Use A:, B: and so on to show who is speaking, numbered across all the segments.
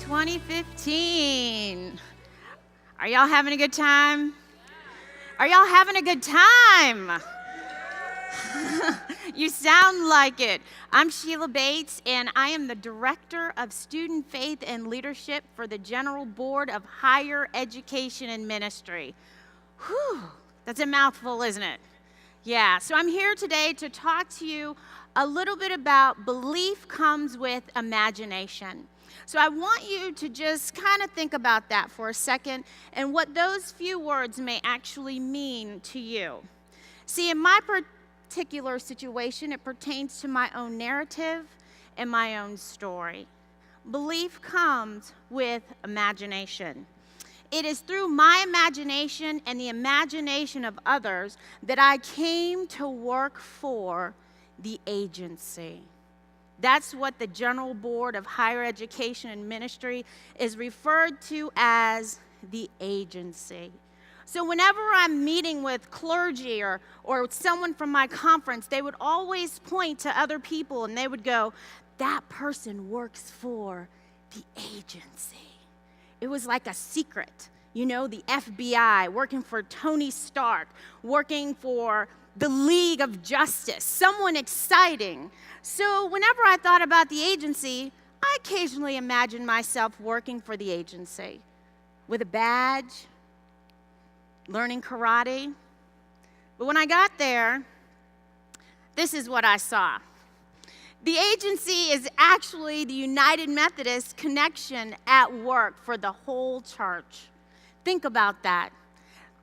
A: 2015. Are y'all having a good time? Are y'all having a good time? You sound like it. I'm Sheila Bates, and I am the Director of Student Faith and Leadership for the General Board of Higher Education and Ministry. Whew, that's a mouthful, isn't it? Yeah, so I'm here today to talk to you a little bit about belief comes with imagination. So I want you to just kind of think about that for a second and what those few words may actually mean to you. See, in my particular situation, it pertains to my own narrative and my own story. Belief comes with imagination. It is through my imagination and the imagination of others that I came to work for the agency. That's what the General Board of Higher Education and Ministry is referred to as the agency. So whenever I'm meeting with clergy or someone from my conference, they would always point to other people and they would go, that person works for the agency. It was like a secret, you know, the FBI, working for Tony Stark, working for the League of Justice, someone exciting. So whenever I thought about the agency, I occasionally imagined myself working for the agency with a badge, learning karate. But when I got there, this is what I saw. The agency is actually the United Methodist connection at work for the whole church. Think about that.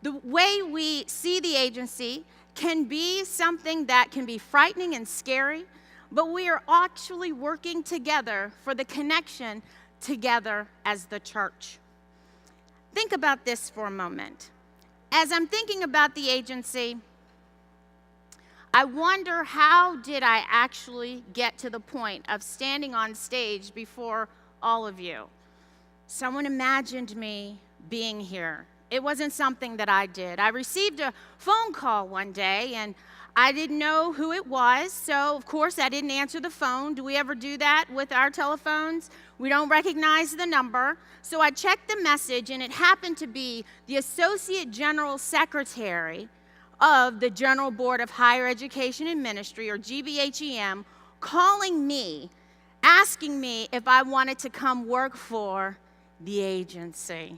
A: The way we see the agency can be something that can be frightening and scary, but we are actually working together for the connection together as the church. Think about this for a moment. As I'm thinking about the agency, I wonder, how did I actually get to the point of standing on stage before all of you? Someone imagined me being here. It wasn't something that I did. I received a phone call one day, and I didn't know who it was, so of course I didn't answer the phone. Do we ever do that with our telephones? We don't recognize the number. So I checked the message, and it happened to be the Associate General Secretary of the General Board of Higher Education and Ministry, or GBHEM, calling me, asking me if I wanted to come work for the agency.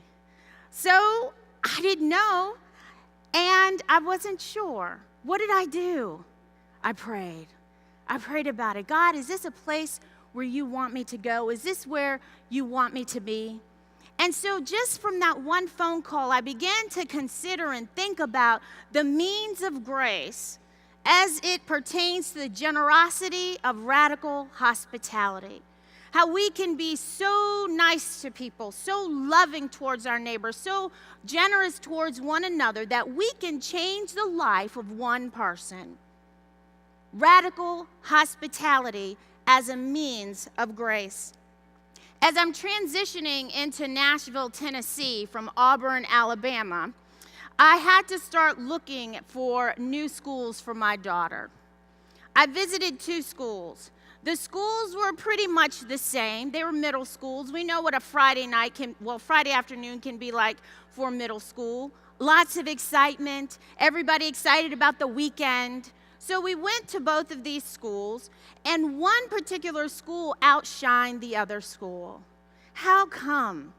A: So I didn't know, and I wasn't sure. What did I do? I prayed. I prayed about it. God, is this a place where you want me to go? Is this where you want me to be? And so just from that one phone call, I began to consider and think about the means of grace as it pertains to the generosity of radical hospitality. How we can be so nice to people, so loving towards our neighbors, so generous towards one another that we can change the life of one person. Radical hospitality as a means of grace. As I'm transitioning into Nashville, Tennessee from Auburn, Alabama, I had to start looking for new schools for my daughter. I visited 2 schools. The schools were pretty much the same. They were middle schools. We know what a Friday afternoon can be like for middle school. Lots of excitement, everybody excited about the weekend. So we went to both of these schools, and one particular school outshined the other school. How come?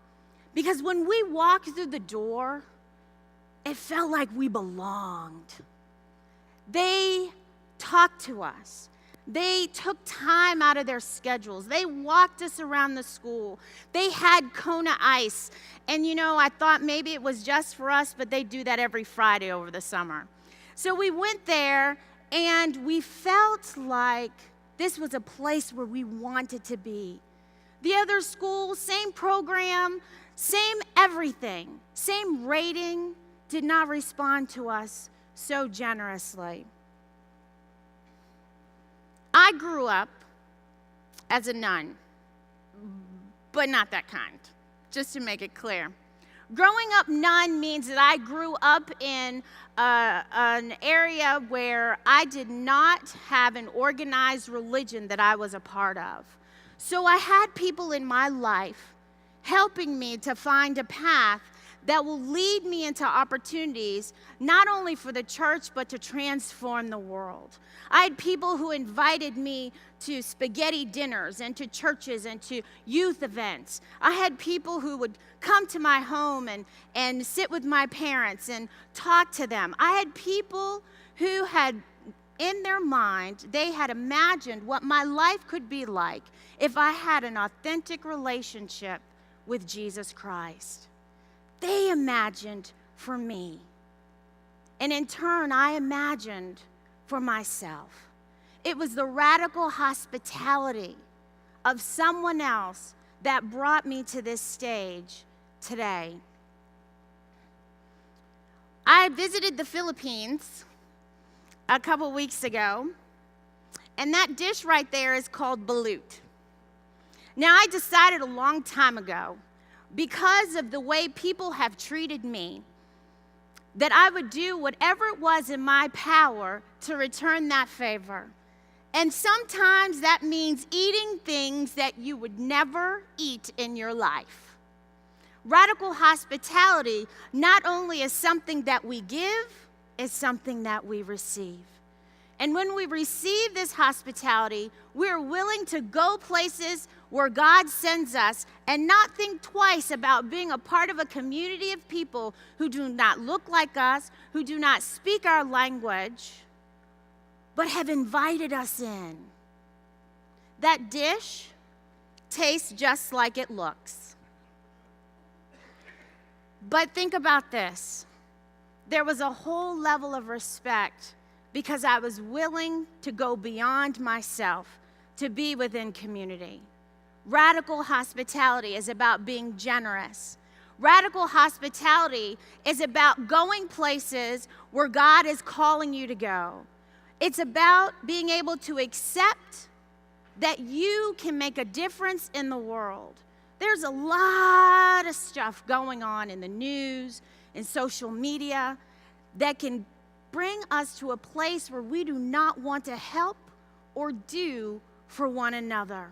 A: Because when we walked through the door, it felt like we belonged. They talked to us. They took time out of their schedules. They walked us around the school. They had Kona ice. And you know, I thought maybe it was just for us, but they do that every Friday over the summer. So we went there, and we felt like this was a place where we wanted to be. The other school, same program, same everything, same rating, did not respond to us so generously. I grew up as a nun, but not that kind, just to make it clear. Growing up nun means that I grew up in an area where I did not have an organized religion that I was a part of. So I had people in my life helping me to find a path that will lead me into opportunities, not only for the church, but to transform the world. I had people who invited me to spaghetti dinners and to churches and to youth events. I had people who would come to my home and sit with my parents and talk to them. I had people who had, in their mind, they had imagined what my life could be like if I had an authentic relationship with Jesus Christ. They imagined for me. And in turn, I imagined for myself. It was the radical hospitality of someone else that brought me to this stage today. I visited the Philippines a couple weeks ago, and that dish right there is called balut. Now, I decided a long time ago, because of the way people have treated me, that I would do whatever it was in my power to return that favor. And sometimes that means eating things that you would never eat in your life. Radical hospitality not only is something that we give, it's something that we receive. And when we receive this hospitality, we're willing to go places where God sends us and not think twice about being a part of a community of people who do not look like us, who do not speak our language, but have invited us in. That dish tastes just like it looks. But think about this. There was a whole level of respect because I was willing to go beyond myself to be within community. Radical hospitality is about being generous. Radical hospitality is about going places where God is calling you to go. It's about being able to accept that you can make a difference in the world. There's a lot of stuff going on in the news, in social media, that can bring us to a place where we do not want to help or do for one another.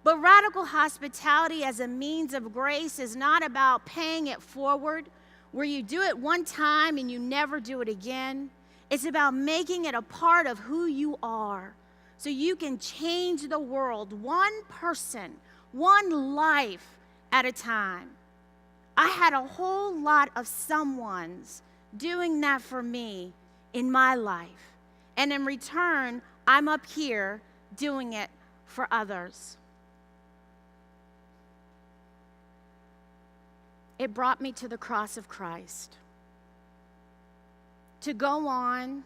A: But radical hospitality as a means of grace is not about paying it forward, where you do it one time and you never do it again. It's about making it a part of who you are so you can change the world one person, one life at a time. I had a whole lot of someones doing that for me in my life. And in return, I'm up here doing it for others. It brought me to the cross of Christ, to go on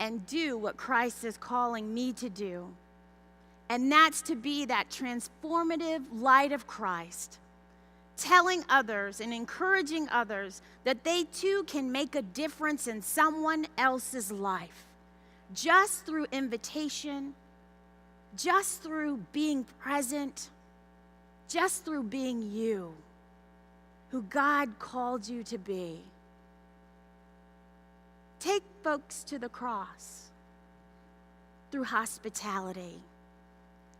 A: and do what Christ is calling me to do. And that's to be that transformative light of Christ, telling others and encouraging others that they too can make a difference in someone else's life, just through invitation, just through being present, just through being you, who God called you to be. Take folks to the cross through hospitality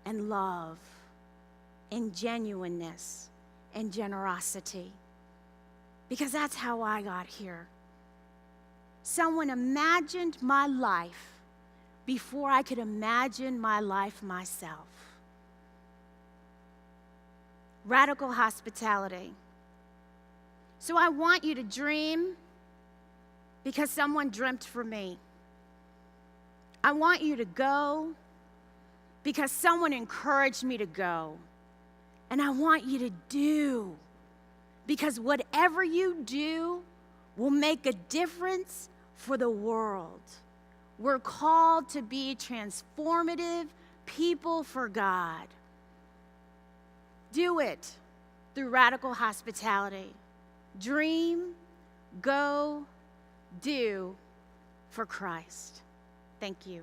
A: and love and genuineness and generosity, because that's how I got here. Someone imagined my life before I could imagine my life myself. Radical hospitality. So I want you to dream because someone dreamt for me. I want you to go because someone encouraged me to go. And I want you to do because whatever you do will make a difference for the world. We're called to be transformative people for God. Do it through radical hospitality. Dream, go, do for Christ. Thank you.